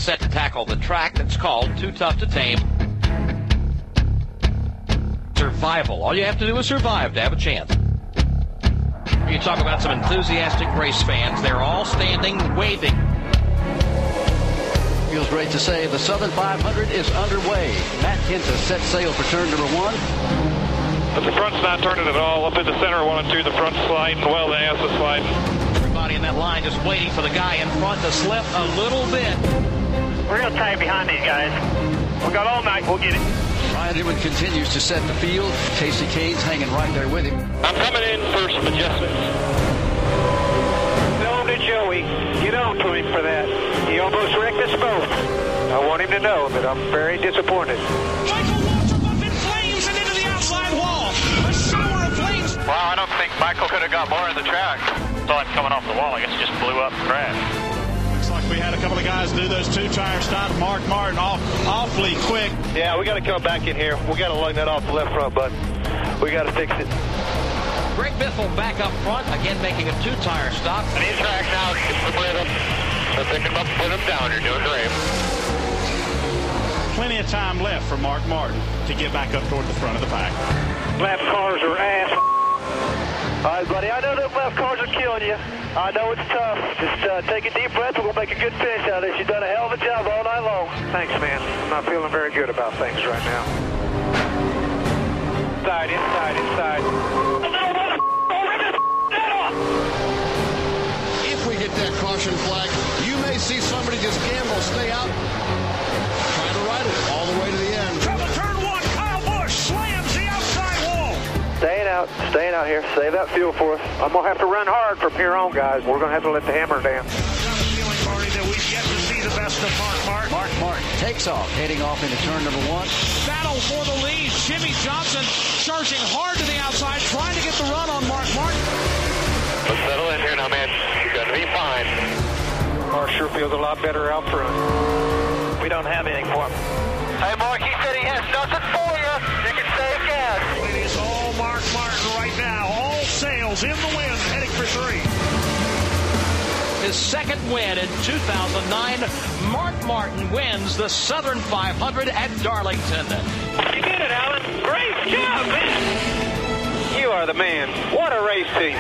set to tackle the track that's called Too Tough to Tame. Survival. All you have to do is survive to have a chance. You talk about some enthusiastic race fans. They're all standing, waving. Feels great to say the Southern 500 is underway. Matt Kenseth set sail for turn number 1. But the front's not turning at all. Up in the center, 1 and 2, the front's sliding. Well, the ass is sliding. Everybody in that line just waiting for the guy in front to slip a little bit. We're real tight behind these guys. We got all night. We'll get it. Ryan Newman continues to set the field. Casey Kane's hanging right there with him. I'm coming in for some adjustments. Tell him to Joey. Get on to him for that. He almost wrecked us both. I want him to know that I'm very disappointed. Michael Waltrip up in flames and into the outside wall. A shower of flames. Wow, I don't think Michael could have got more in the track. Saw him coming off the wall. I guess it just blew up and crashed. Looks like we had a couple of guys do those 2-tire stops. Mark Martin awfully quick. Yeah, we got to come back in here. We got to lug that off the left front button. We got to fix it. Greg Biffle back up front, again making a 2-tire stop. And he's tracked out. Split him. So pick him up, put him down. You're doing great. Plenty of time left for Mark Martin to get back up toward the front of the pack. Left cars are ass. All right, buddy, I know those left cars are killing you. I know it's tough. Just take a deep breath. We're going to make a good finish out of this. You've done a hell of a job all night long. Thanks, man. I'm not feeling very good about things right now. Inside. If we get that caution flag, you may see somebody just gamble, stay out, try to ride it all the way to the end. Trouble turn 1. Kyle Busch slams the outside wall. Staying out here. Save that fuel for us. I'm going to have to run hard from here on, guys. We're going to have to let the hammer down. I've got a feeling, Marty, that we've yet to see the best of Mark Martin. Mark Martin takes off, heading off into turn number 1. Battle for the lead. Jimmy Johnson charging hard to the outside, trying to get the run on Mark Martin. Let's settle in here now, man. You're going to be fine. Car sure feels a lot better out front. We don't have anything for him. Hey, Mark, he said he has nothing for you. You can save gas. It is all Mark Martin right now. All sails in the wind, heading for 3. His second win in 2009, Mark Martin wins the Southern 500 at Darlington. You did it, Alan. Great job, man. You are the man. What a race team.